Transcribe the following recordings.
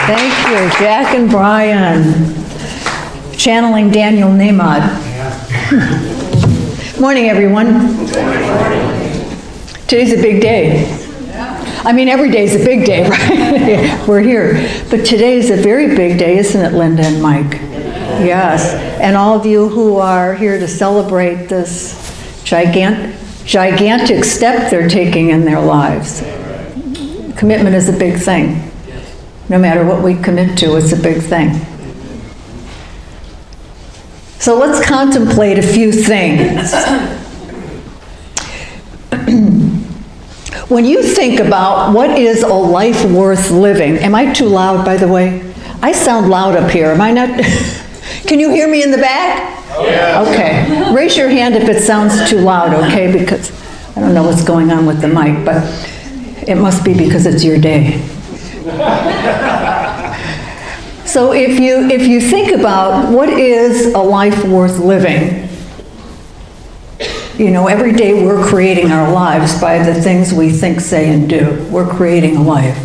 Thank you, Jack and Brian. Channeling Daniel Nemad. Morning, everyone. Today's a big day. I mean, every day's a big day, right? We're here. But today is a very big day, isn't it, Linda and Mike? Yes. And all of you who are here to celebrate this gigantic step they're taking in their lives. Commitment is a big thing. No matter what we commit to, it's a big thing. So let's contemplate a few things. When you think about what is a life worth living, am I too loud, by the way? I sound loud up here, am I not? Can you hear me in the back? Yeah. Okay. Raise your hand if it sounds too loud, okay? Because I don't know what's going on with the mic, but it must be because it's your day. So if you think about what is a life worth living, you know, every day we're creating our lives by the things we think, say, and do. We're creating a life.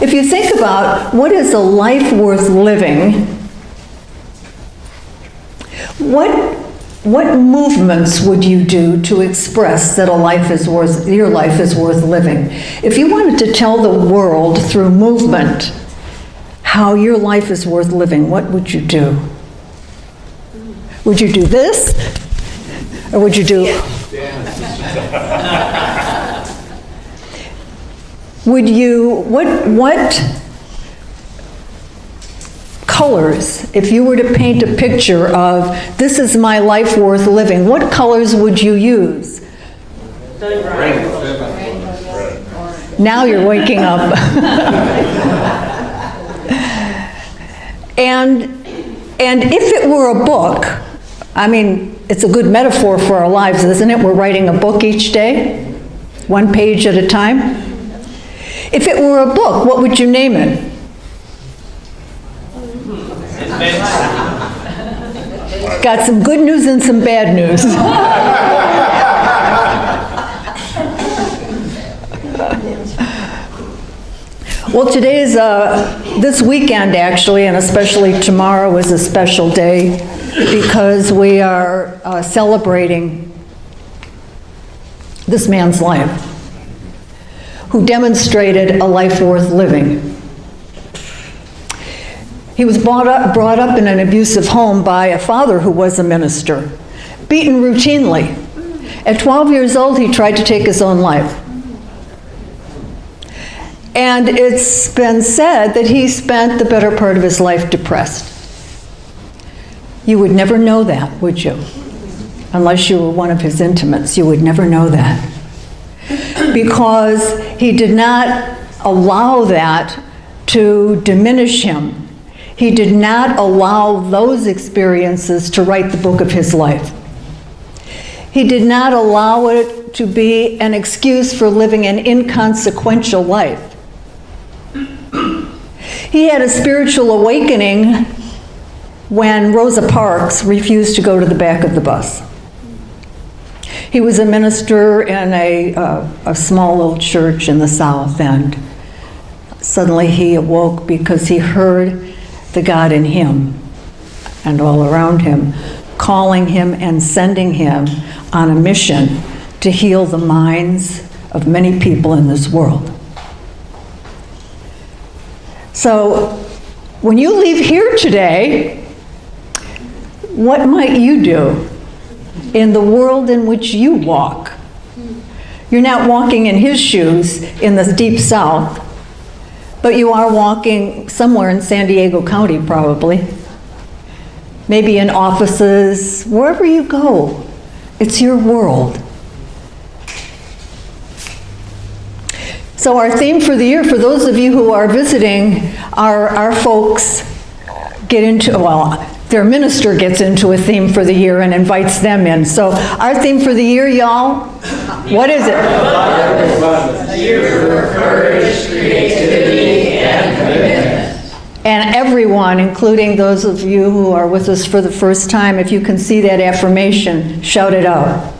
If you think about what is a life worth living, what movements would you do to express that your life is worth living? If you wanted to tell the world through movement how your life is worth living, what would you do? Would you do this? Or would you do... Would you... What colors, if you were to paint a picture of this is my life worth living, what colors would you use? Now you're waking up. And if it were a book, I mean, it's a good metaphor for our lives, isn't it? We're writing a book each day, one page at a time. If it were a book, what would you name it? Got some good news and some bad news. Well, this weekend actually, and especially tomorrow, is a special day because we are celebrating this man's life, who demonstrated a life worth living. He was brought up in an abusive home by a father who was a minister, beaten routinely. At 12 years old, he tried to take his own life. And it's been said that he spent the better part of his life depressed. You would never know that, would you? Unless you were one of his intimates, you would never know that. Because he did not allow that to diminish him. He did not allow those experiences to write the book of his life. He did not allow it to be an excuse for living an inconsequential life. He had a spiritual awakening when Rosa Parks refused to go to the back of the bus. He was a minister in a small little church in the South, and suddenly he awoke because he heard the God in him and all around him, calling him and sending him on a mission to heal the minds of many people in this world. So, when you leave here today, what might you do in the world in which you walk? You're not walking in his shoes in the deep South, but you are walking somewhere in San Diego County, probably. Maybe in offices, wherever you go. It's your world. So our theme for the year, for those of you who are visiting, our folks get into, well, their minister gets into a theme for the year and invites them in. So our theme for the year, y'all, what is it? A year for courage, creativity, and commitment. And everyone, including those of you who are with us for the first time, if you can see that affirmation, shout it out.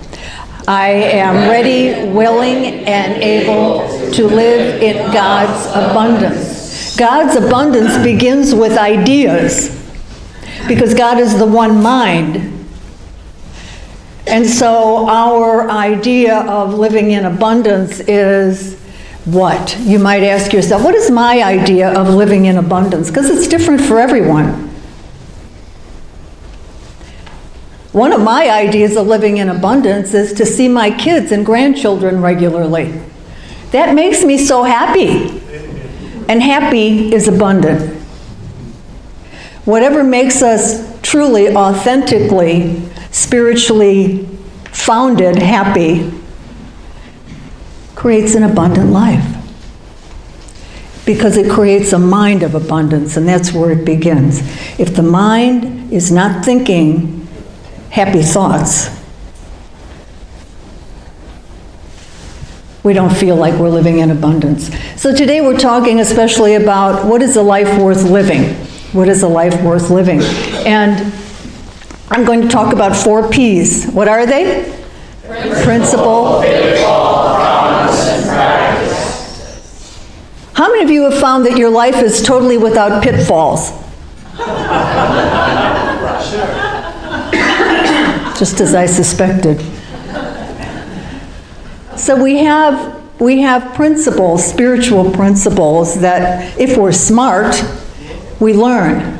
I am ready, willing, and able to live in God's abundance. God's abundance begins with ideas, because God is the one mind. And so our idea of living in abundance is what? You might ask yourself, what is my idea of living in abundance? Because it's different for everyone. One of my ideas of living in abundance is to see my kids and grandchildren regularly. That makes me so happy. And happy is abundant. Whatever makes us truly, authentically, spiritually founded happy creates an abundant life. Because it creates a mind of abundance, and that's where it begins. If the mind is not thinking happy thoughts, we don't feel like we're living in abundance. So today we're talking especially about what is a life worth living? What is a life worth living? And I'm going to talk about 4 P's. What are they? Principle, pitfall, promise, and practice. How many of you have found that your life is totally without pitfalls? Just as I suspected. So we have principles, spiritual principles, that if we're smart, we learn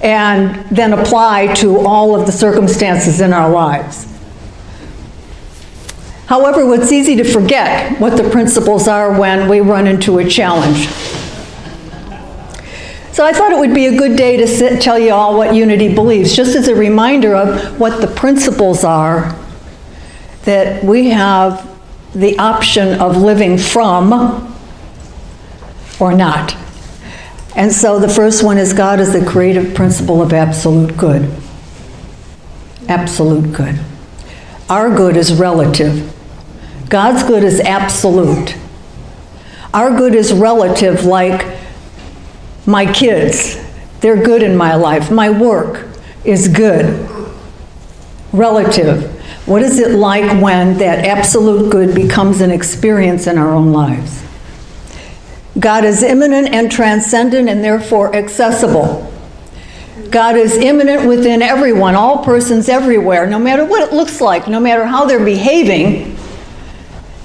and then apply to all of the circumstances in our lives. However, it's easy to forget what the principles are when we run into a challenge. So I thought it would be a good day to tell you all what Unity believes, just as a reminder of what the principles are that we have the option of living from or not. And so the first one is God is the creative principle of absolute good. Absolute good. Our good is relative. God's good is absolute. Our good is relative, like my kids. They're good in my life. My work is good. Relative. What is it like when that absolute good becomes an experience in our own lives? God is immanent and transcendent and therefore accessible. God is immanent within everyone, all persons everywhere, no matter what it looks like, no matter how they're behaving,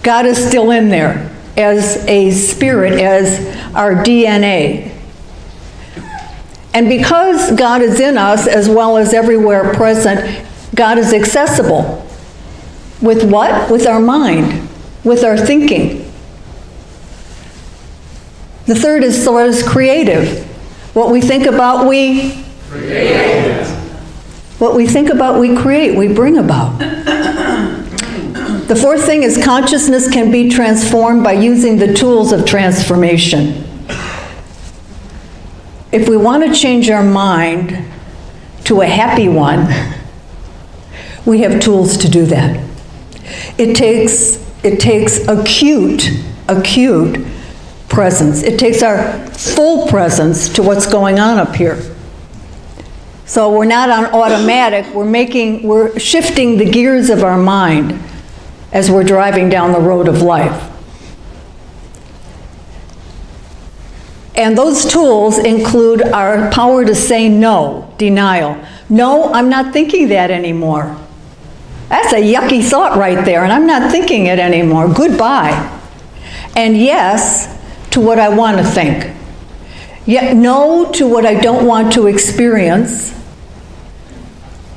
God is still in there as a spirit, as our DNA. And because God is in us as well as everywhere present, God is accessible. With what? With our mind, with our thinking. The third is what is creative. What we think about, we create. What we think about, we create, we bring about. The fourth thing is consciousness can be transformed by using the tools of transformation. If we want to change our mind to a happy one, we have tools to do that. It takes acute presence. It takes our full presence to what's going on up here. So we're not on automatic, we're shifting the gears of our mind as we're driving down the road of life. And those tools include our power to say no, denial. No, I'm not thinking that anymore. That's a yucky thought right there, and I'm not thinking it anymore. Goodbye. And yes to what I want to think. Yet no to what I don't want to experience.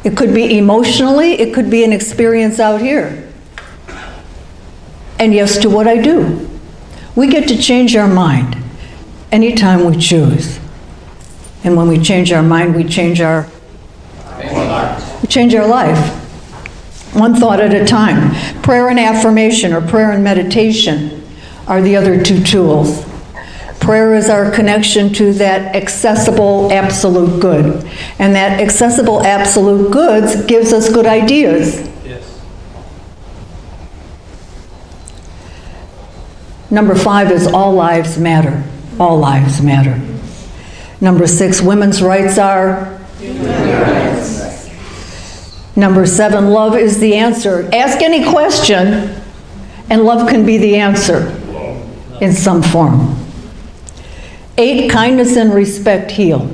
It could be emotionally, it could be an experience out here. And yes to what I do. We get to change our mind anytime we choose. And when we change our mind, we change our life. One thought at a time. Prayer and affirmation, or prayer and meditation, are the other 2 tools. Prayer is our connection to that accessible absolute good. And that accessible absolute good gives us good ideas. Yes. Number 5 is all lives matter. All lives matter. Number 6, women's rights are human rights. Number 7, love is the answer. Ask any question, and love can be the answer in some form. 8, kindness and respect heal.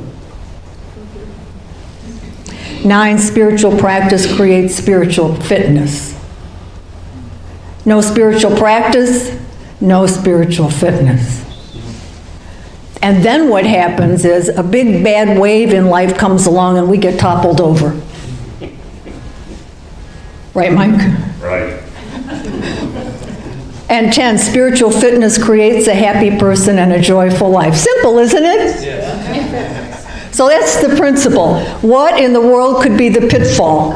9, spiritual practice creates spiritual fitness. No spiritual practice, no spiritual fitness. And then what happens is a big bad wave in life comes along and we get toppled over. Right, Mike? Right. And 10, spiritual fitness creates a happy person and a joyful life. Simple, isn't it? Yes. So that's the principle. What in the world could be the pitfall?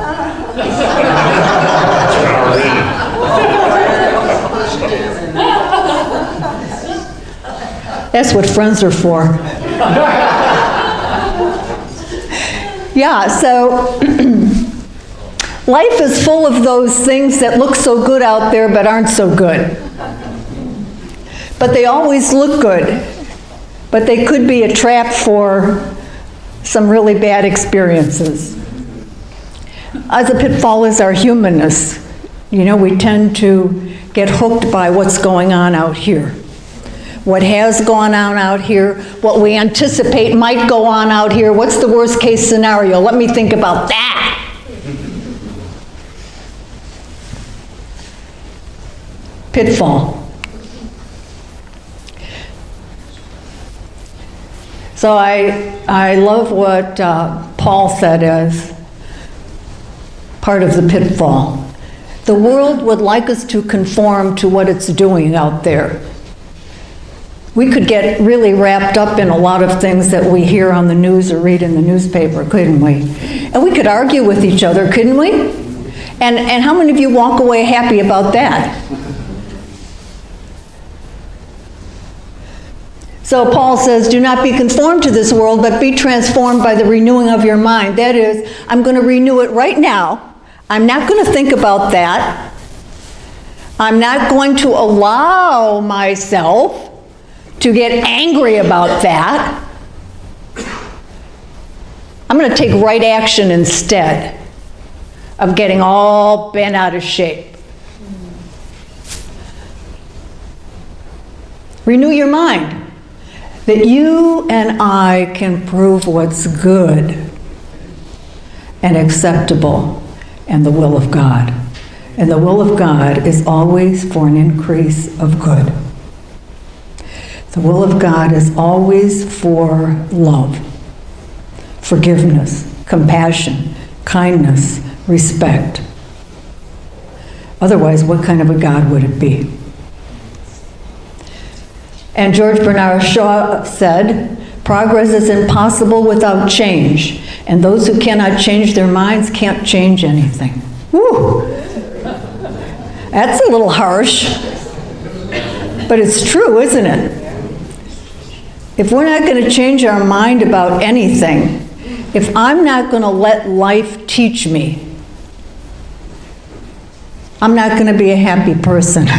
That's what friends are for. Yeah, so life is full of those things that look so good out there but aren't so good. But they always look good. But they could be a trap for some really bad experiences. As a pitfall is our humanness. You know, we tend to get hooked by what's going on out here. What has gone on out here, what we anticipate might go on out here. What's the worst case scenario? Let me think about that. Pitfall. So I love what Paul said as part of the pitfall. The world would like us to conform to what it's doing out there. We could get really wrapped up in a lot of things that we hear on the news or read in the newspaper, couldn't we? And we could argue with each other, couldn't we? And how many of you walk away happy about that? So Paul says, do not be conformed to this world, but be transformed by the renewing of your mind. That is, I'm going to renew it right now. I'm not going to think about that. I'm not going to allow myself to get angry about that. I'm going to take right action instead of getting all bent out of shape. Renew your mind, that you and I can prove what's good and acceptable and the will of God. And the will of God is always for an increase of good. The will of God is always for love, forgiveness, compassion, kindness, respect. Otherwise, what kind of a God would it be? And George Bernard Shaw said, progress is impossible without change, and those who cannot change their minds can't change anything. Woo! That's a little harsh, but it's true, isn't it? If we're not going to change our mind about anything, if I'm not going to let life teach me, I'm not going to be a happy person.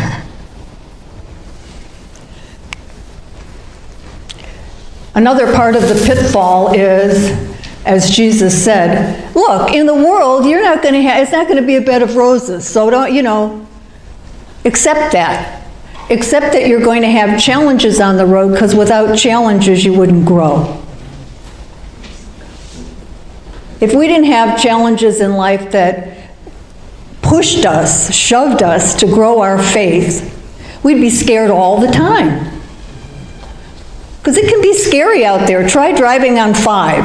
Another part of the pitfall is, as Jesus said, look, in the world, you're not going to it's not going to be a bed of roses, so don't, accept that. Accept that you're going to have challenges on the road, because without challenges, you wouldn't grow. If we didn't have challenges in life that pushed us, shoved us to grow our faith, we'd be scared all the time. Because it can be scary out there. Try driving on 5.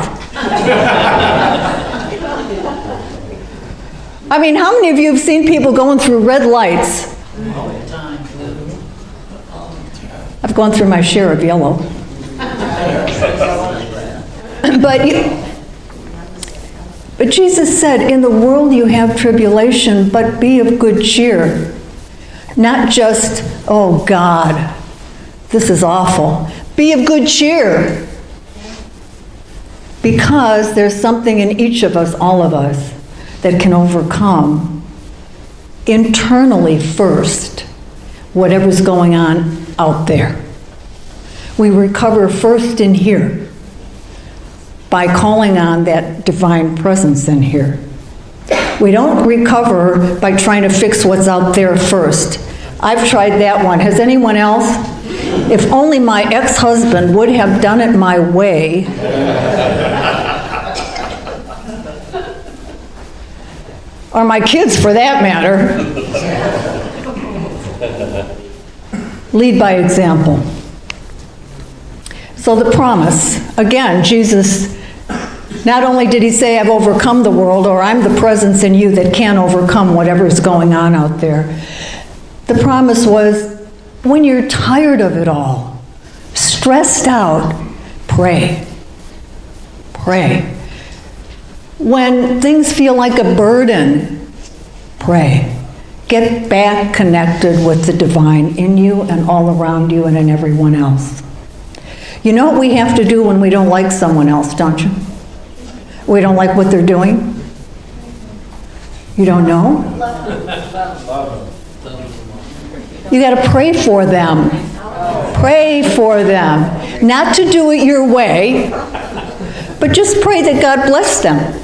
I mean, how many of you have seen people going through red lights? All the time. I've gone through my share of yellow. But Jesus said, in the world you have tribulation, but be of good cheer. Not just, oh God, this is awful. Be of good cheer. Because there's something in each of us, all of us, that can overcome internally first whatever's going on out there. We recover first in here by calling on that divine presence in here. We don't recover by trying to fix what's out there first. I've tried that one. Has anyone else? If only my ex-husband would have done it my way, or my kids for that matter. Lead by example. So the promise, again, Jesus, not only did he say, I've overcome the world, or I'm the presence in you that can overcome whatever's going on out there. The promise was, when you're tired of it all, stressed out, pray. Pray. When things feel like a burden, pray. Get back connected with the divine in you and all around you and in everyone else. You know what we have to do when we don't like someone else, don't you? We don't like what they're doing? You don't know? You got to pray for them. Pray for them. Not to do it your way, but just pray that God bless them.